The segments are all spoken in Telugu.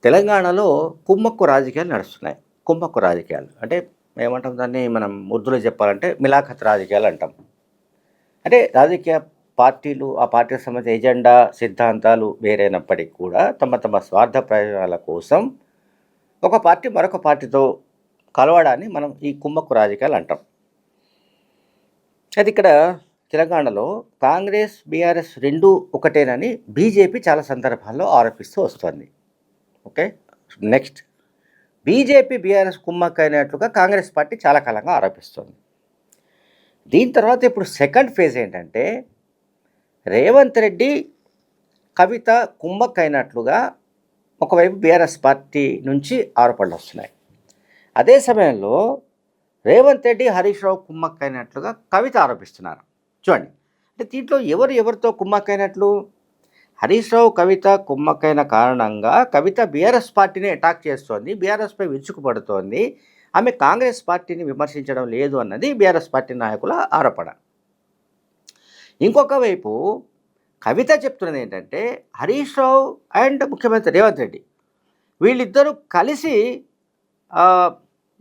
తెలంగాణలో కుమ్మక్కు రాజకీయాలు నడుస్తున్నాయి. కుమ్మక్కు రాజకీయాలు అంటే ఏమంటాం దాన్ని మనం ఉర్దూలో చెప్పాలంటే మిలాఖత్ రాజకీయాలు అంటాం. అంటే రాజకీయ పార్టీలు, ఆ పార్టీకి సంబంధించిన ఎజెండా, సిద్ధాంతాలు వేరైనప్పటికీ కూడా తమ తమ స్వార్థ ప్రయోజనాల కోసం ఒక పార్టీ మరొక పార్టీతో కలవడాన్ని మనం ఈ కుమ్మక్కు రాజకీయాలు అంటాం. అయితే ఇక్కడ తెలంగాణలో కాంగ్రెస్, బీఆర్ఎస్ రెండూ ఒకటేనని బీజేపీ చాలా సందర్భాల్లో ఆరోపిస్తూ వస్తోంది. ఓకే. నెక్స్ట్ బీజేపీ, బీఆర్ఎస్ కుమ్మక్కైనట్లుగా కాంగ్రెస్ పార్టీ చాలా కాలంగా ఆరోపిస్తోంది. దీని తర్వాత ఇప్పుడు సెకండ్ ఫేజ్ ఏంటంటే రేవంత్ రెడ్డి, కవిత కుమ్మక్కైనట్లుగా ఒకవైపు బీఆర్ఎస్ పార్టీ నుంచి ఆరోపణలు వస్తున్నాయి. అదే సమయంలో రేవంత్ రెడ్డి, హరీష్ రావు కుమ్మక్కైనట్లుగా కవిత ఆరోపిస్తున్నారు. చూడండి, అంటే దీంట్లో ఎవరితో కుమ్మక్కైనట్లు? హరీష్ రావు, కవిత కుమ్మక్కైన కారణంగా కవిత బీఆర్ఎస్ పార్టీని అటాక్ చేస్తోంది, బీఆర్ఎస్పై విరుచుకుపడుతోంది, ఆమె కాంగ్రెస్ పార్టీని విమర్శించడం లేదు అన్నది బీఆర్ఎస్ పార్టీ నాయకుల ఆరోపణ. ఇంకొక వైపు కవిత చెప్తున్నది ఏంటంటే హరీష్ రావు అండ్ ముఖ్యమంత్రి రేవంత్ రెడ్డి వీళ్ళిద్దరూ కలిసి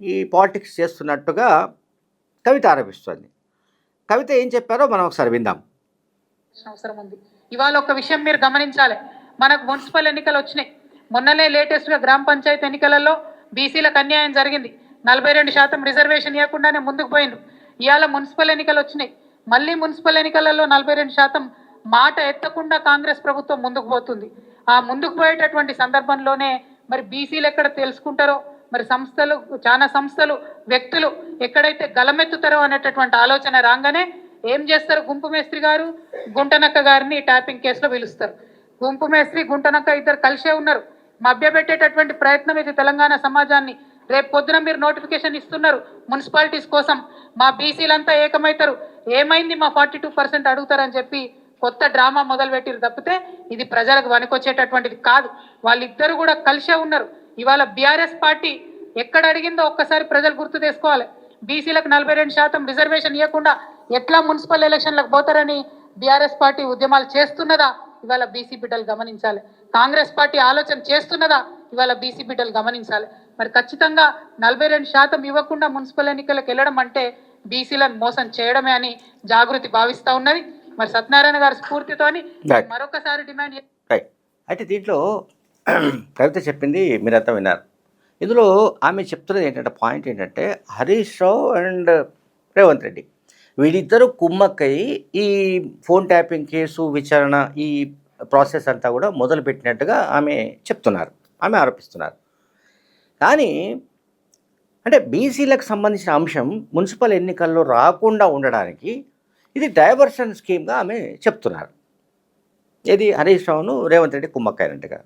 ఈ పాలిటిక్స్ చేస్తున్నట్టుగా కవిత ఆరోపిస్తోంది. కవిత ఏం చెప్పారో మనం ఒకసారి విందాం. అవసరం ఉంది. ఇవాళ ఒక విషయం మీరు గమనించాలి. మనకు మున్సిపల్ ఎన్నికలు వచ్చినాయి. మొన్ననే లేటెస్ట్గా గ్రామ పంచాయతీ ఎన్నికలలో బీసీలకు అన్యాయం జరిగింది. 42% రిజర్వేషన్ ఇవ్వకుండానే ముందుకు పోయిండ్రు. ఇవాళ మున్సిపల్ ఎన్నికలు వచ్చినాయి. మళ్ళీ మున్సిపల్ ఎన్నికలలో 42% మాట ఎత్తకుండా కాంగ్రెస్ ప్రభుత్వం ముందుకు పోతుంది. ఆ ముందుకు పోయేటటువంటి సందర్భంలోనే మరి బీసీలు ఎక్కడ తెలుసుకుంటారో, మరి సంస్థలు, చాలా సంస్థలు, వ్యక్తులు ఎక్కడైతే గలమెత్తుతారో అనేటటువంటి ఆలోచన రాగానే ఏం చేస్తారు? గుంపు మేస్త్రి గారు, గుంటనక్క గారిని ట్యాపింగ్ కేసులో పిలుస్తారు. గుంపు మేస్త్రి, గుంటనక్క ఇద్దరు కలిసే ఉన్నారు. మభ్యపెట్టేటటువంటి ప్రయత్నం ఇది తెలంగాణ సమాజాన్ని. రేపు పొద్దున మీరు నోటిఫికేషన్ ఇస్తున్నారు మున్సిపాలిటీస్ కోసం, మా బీసీలంతా ఏకమవుతారు, ఏమైంది మా 42% అడుగుతారని చెప్పి కొత్త డ్రామా మొదలుపెట్టిరు తప్పితే ఇది ప్రజలకు వనికొచ్చేటటువంటిది కాదు. వాళ్ళిద్దరు కూడా కలిసే ఉన్నారు. ఇవాళ బీఆర్ఎస్ పార్టీ ఎక్కడ అడిగిందో ఒక్కసారి ప్రజలు గుర్తు చేసుకోవాలి. బీసీలకు 42% రిజర్వేషన్ ఇవ్వకుండా ఎట్లా మున్సిపల్ ఎలక్షన్లకు పోతారని బీఆర్ఎస్ పార్టీ ఉద్యమాలు చేస్తున్నదా ఇవాళ బీసీ బిడ్డలు గమనించాలి. కాంగ్రెస్ పార్టీ ఆలోచన చేస్తున్నదా ఇవాళ బీసీ బిడ్డలు గమనించాలి. మరి ఖచ్చితంగా 42% ఇవ్వకుండా మున్సిపల్ ఎన్నికలకు వెళ్ళడం అంటే బీసీలను మోసం చేయడమే అని జాగృతి భావిస్తూ ఉన్నది. మరి సత్యనారాయణ గారి స్ఫూర్తితోని మరొకసారి డిమాండ్. అయితే దీంట్లో కవిత చెప్పింది మీరంతా విన్నారు. ఇందులో ఆమె చెప్తున్నది ఏంటంటే పాయింట్ ఏంటంటే హరీష్ రావు అండ్ రేవంత్ రెడ్డి వీళ్ళిద్దరూ కుమ్మక్కయి ఈ ఫోన్ ట్యాపింగ్ కేసు విచారణ, ఈ ప్రాసెస్ అంతా కూడా మొదలుపెట్టినట్టుగా ఆమె చెప్తున్నారు, ఆమె ఆరోపిస్తున్నారు. కానీ అంటే బీసీలకు సంబంధించిన అంశం మున్సిపల్ ఎన్నికల్లో రాకుండా ఉండడానికి ఇది డైవర్షన్ స్కీమ్గా ఆమె చెప్తున్నారు. ఇది హరీష్ రావును రేవంత్ రెడ్డి కుమ్మక్కైనట్టుగా.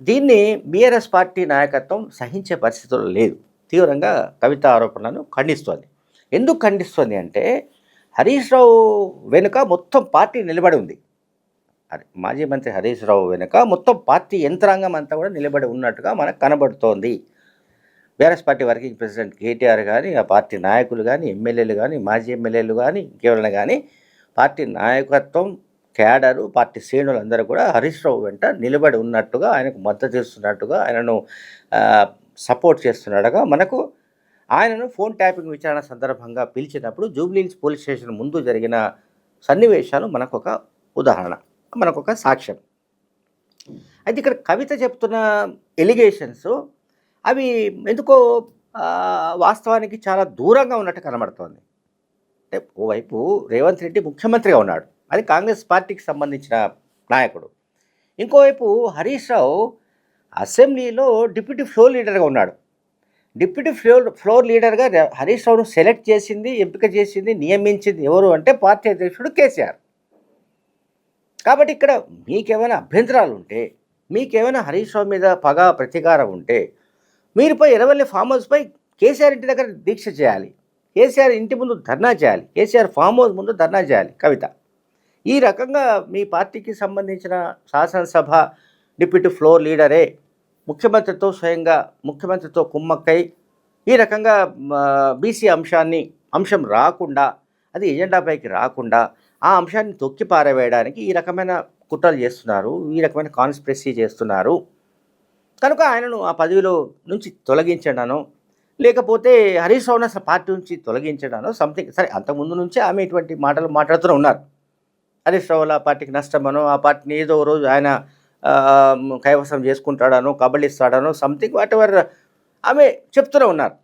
దీన్ని బీఆర్ఎస్ పార్టీ నాయకత్వం సహించే పరిస్థితుల్లో లేదు. తీవ్రంగా కవిత ఆరోపణలను ఖండిస్తోంది. ఎందుకు ఖండిస్తుంది అంటే హరీష్ రావు వెనుక మొత్తం పార్టీ నిలబడి ఉంది. మాజీ మంత్రి హరీష్ రావు వెనుక మొత్తం పార్టీ యంత్రాంగం అంతా కూడా నిలబడి ఉన్నట్టుగా మనకు కనబడుతోంది. BRS party working president KTR కానీ, ఆ పార్టీ నాయకులు కానీ, ఎమ్మెల్యేలు కానీ, మాజీ ఎమ్మెల్యేలు కానీ, ఇంకెవరైనా కానీ పార్టీ నాయకత్వం, క్యాడరు, పార్టీ శ్రేణులందరూ కూడా హరీష్ రావు వెంట నిలబడి ఉన్నట్టుగా, ఆయనకు మద్దతు ఇస్తున్నట్టుగా, ఆయనను సపోర్ట్ చేస్తున్నట్టుగా మనకు ఆయనను ఫోన్ ట్యాపింగ్ విచారణ సందర్భంగా పిలిచినప్పుడు జూబ్లీహిల్స్ పోలీస్ స్టేషన్ ముందు జరిగిన సన్నివేశాలు మనకొక ఉదాహరణ, మనకొక సాక్ష్యం. అయితే ఇక్కడ కవిత చెప్తున్న ఎలిగేషన్స్ అవి ఎందుకో వాస్తవానికి చాలా దూరంగా ఉన్నట్టు కనబడుతోంది. అంటే ఓవైపు రేవంత్ రెడ్డి ముఖ్యమంత్రిగా ఉన్నాడు, అది కాంగ్రెస్ పార్టీకి సంబంధించిన నాయకుడు. ఇంకోవైపు హరీష్ రావు అసెంబ్లీలో డిప్యూటీ ఫ్లోర్ లీడర్గా ఉన్నాడు. డిప్యూటీ ఫ్లోర్ లీడర్గా హరీష్ రావును సెలెక్ట్ చేసింది, ఎంపిక చేసింది, నియమించింది ఎవరు అంటే పార్టీ అధ్యక్షుడు కేసీఆర్. కాబట్టి ఇక్కడ మీకేమైనా అభ్యంతరాలు ఉంటే, మీకేమైనా హరీష్ రావు మీద పగ ప్రతీకారం ఉంటే మీరు పోయి ఎర్రవల్లి ఫామ్ హౌస్పై కేసీఆర్ ఇంటి దగ్గర దీక్ష చేయాలి, కేసీఆర్ ఇంటి ముందు ధర్నా చేయాలి, కేసీఆర్ ఫామ్ హౌస్ ముందు ధర్నా చేయాలి కవిత. ఈ రకంగా మీ పార్టీకి సంబంధించిన శాసనసభ డిప్యూటీ ఫ్లోర్ లీడరే ముఖ్యమంత్రితో స్వయంగా ముఖ్యమంత్రితో కుమ్మక్కై ఈ రకంగా బీసీ అంశం రాకుండా, అది ఎజెండాపైకి రాకుండా ఆ అంశాన్ని తొక్కి పారవేయడానికి ఈ రకమైన కుట్రలు చేస్తున్నారు, ఈ రకమైన కాన్స్పిరసీ చేస్తున్నారు. కనుక ఆయనను ఆ పదవిలో నుంచి తొలగించడానో, లేకపోతే హరీష్ రావును అసలు పార్టీ నుంచి తొలగించడానో సంథింగ్. సరే, అంతకుముందు నుంచే ఆమె ఇటువంటి మాటలు మాట్లాడుతూనే ఉన్నారు. హరీష్ రావు వల్ల ఆ పార్టీకి నష్టమనో, ఆ పార్టీని ఏదో ఓ రోజు ఆయన కైవసం చేసుకుంటాడనో, కబళిస్తాడనో సంథింగ్ వాటెవర్ ఆమె చెప్తూనే ఉన్నారు.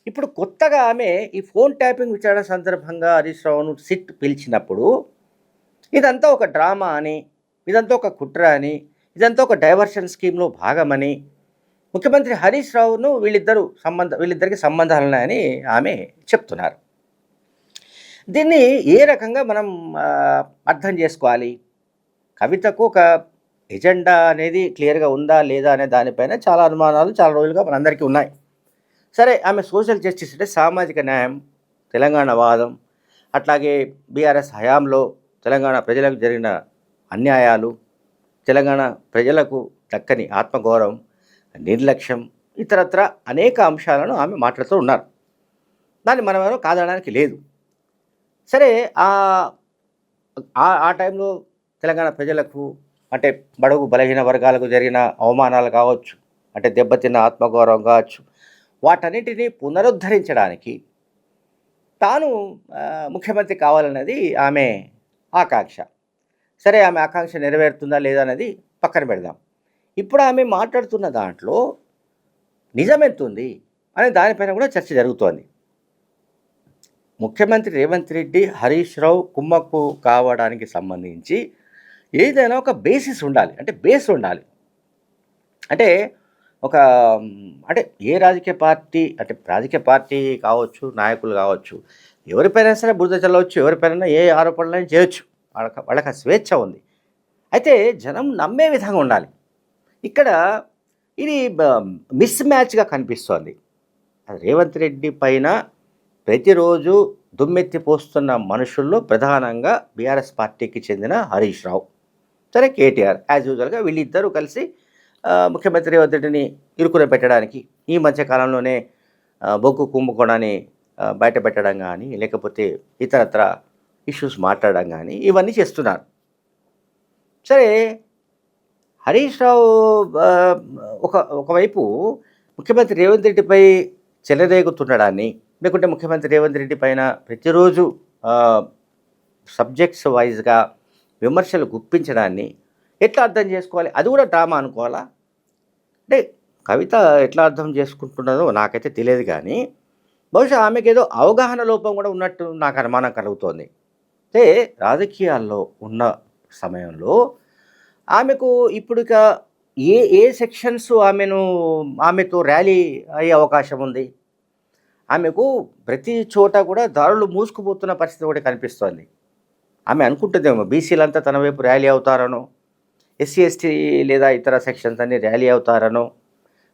ఇప్పుడు కొత్తగా ఆమె ఈ ఫోన్ ట్యాపింగ్ విచారణ సందర్భంగా హరీష్ రావును సిట్ పిలిచినప్పుడు ఇదంతా ఒక డ్రామా అని, ఇదంతా ఒక కుట్ర అని, ఇదంతా ఒక డైవర్షన్ స్కీమ్‌లో భాగమని, ముఖ్యమంత్రి హరీష్ రావును వీళ్ళిద్దరికి సంబంధాలున్నాయని ఆమె చెప్తున్నారు. దీన్ని ఏ రకంగా మనం అర్థం చేసుకోవాలి? కవితకు ఒక ఎజెండా అనేది క్లియర్‌గా ఉందా? లేదా? అనే దానిపైన చాలా అనుమానాలు చాలా రోజులుగా మనందరికీ ఉన్నాయి. సరే, ఆమె సోషల్ జస్టిస్ అంటే సామాజిక న్యాయం, తెలంగాణ వాదం, అట్లాగే బీఆర్ఎస్ హయాంలో తెలంగాణ ప్రజలకు జరిగిన అన్యాయాలు, తెలంగాణ ప్రజలకు దక్కని ఆత్మగౌరవం, నిర్లక్ష్యం, ఇతరత్రా అనేక అంశాలను ఆమె మాట్లాడుతూ ఉన్నారు. దాన్ని మనం ఎవరో కాదనడానికి లేదు. సరే, ఆ టైంలో తెలంగాణ ప్రజలకు అంటే బడుగు బలహీన వర్గాలకు జరిగిన అవమానాలు కావచ్చు, అంటే దెబ్బతిన్న ఆత్మగౌరవం కావచ్చు, వాటన్నిటినీ పునరుద్ధరించడానికి తాను ముఖ్యమంత్రి కావాలన్నది ఆమె ఆకాంక్ష. సరే, ఆమె ఆకాంక్ష నెరవేరుతుందా లేదా అనేది పక్కన పెడదాం. ఇప్పుడు ఆమె మాట్లాడుతున్న దాంట్లో నిజమెంతుంది అనే దానిపైన కూడా చర్చ జరుగుతోంది. ముఖ్యమంత్రి రేవంత్ రెడ్డి, హరీష్ రావు కుమ్మక్కు కావడానికి సంబంధించి ఏదైనా ఒక బేసిస్ ఉండాలి. అంటే బేస్ ఉండాలి. అంటే ఒక అంటే ఏ రాజకీయ పార్టీ కావచ్చు, నాయకులు కావచ్చు, ఎవరిపైనా సరే బురద చల్లవచ్చు, ఎవరిపైన ఏ ఆరోపణలైనా చేయొచ్చు. వాళ్ళకి ఆ స్వేచ్ఛ ఉంది. అయితే జనం నమ్మే విధంగా ఉండాలి. ఇక్కడ ఇది మిస్ మ్యాచ్గా కనిపిస్తోంది. రేవంత్ రెడ్డి పైన ప్రతిరోజు దుమ్మెత్తి పోస్తున్న మనుషుల్లో ప్రధానంగా బీఆర్ఎస్ పార్టీకి చెందిన హరీష్ రావు, సరే కేటీఆర్, యాజ్ యూజువల్గా వీళ్ళిద్దరూ కలిసి ముఖ్యమంత్రి రేవంత్ రెడ్డిని ఇరుకున పెట్టడానికి ఈ మధ్య కాలంలోనే బొగ్గు కుంభకోణాన్ని బయట పెట్టడం కానీ, లేకపోతే ఇతరత్ర ఇష్యూస్ మాట్లాడడం కానీ ఇవన్నీ చేస్తున్నారు. సరే, హరీష్ రావు ఒకవైపు ముఖ్యమంత్రి రేవంత్ రెడ్డిపై చెలరేగుతుండడాన్ని, లేకుంటే ముఖ్యమంత్రి రేవంత్ రెడ్డి పైన ప్రతిరోజు సబ్జెక్ట్స్ వైజ్గా విమర్శలు గుప్పించడాన్ని ఎట్లా అర్థం చేసుకోవాలి? అది కూడా డ్రామా అనుకోవాలా? అంటే కవిత ఎట్లా అర్థం చేసుకుంటున్నదో నాకైతే తెలియదు, కానీ బహుశా ఆమెకి ఏదో అవగాహన లోపం కూడా ఉన్నట్టు నాకు అనుమానం కలుగుతోంది. అంటే రాజకీయాల్లో ఉన్న సమయంలో ఆమెకు ఇప్పుడు ఇక ఏ సెక్షన్స్ ఆమెతో ర్యాలీ అయ్యే అవకాశం ఉంది? ఆమెకు ప్రతి చోట కూడా దారులు మూసుకుపోతున్న పరిస్థితి కూడా కనిపిస్తోంది. ఆమె అనుకుంటుందేమో బీసీలంతా తన వైపు ర్యాలీ అవుతారనో, ఎస్సీ ఎస్టీ లేదా ఇతర సెక్షన్స్ అన్ని ర్యాలీ అవుతారనో,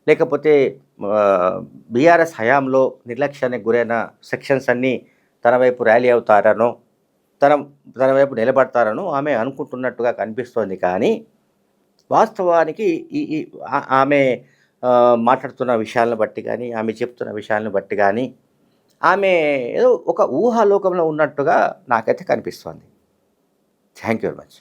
లేకపోతే బీఆర్ఎస్ హయాంలో నిర్లక్ష్యానికి గురైన సెక్షన్స్ అన్నీ తన వైపు ర్యాలీ అవుతారనో, తన వైపు నిలబడతారనో ఆమె అనుకుంటున్నట్టుగా కనిపిస్తోంది. కానీ వాస్తవానికి ఆమె మాట్లాడుతున్న విషయాలను బట్టి కానీ, ఆమె చెప్తున్న విషయాలను బట్టి కానీ ఆమె ఏదో ఒక ఊహాలోకంలో ఉన్నట్టుగా నాకైతే కనిపిస్తోంది. Thank you very much.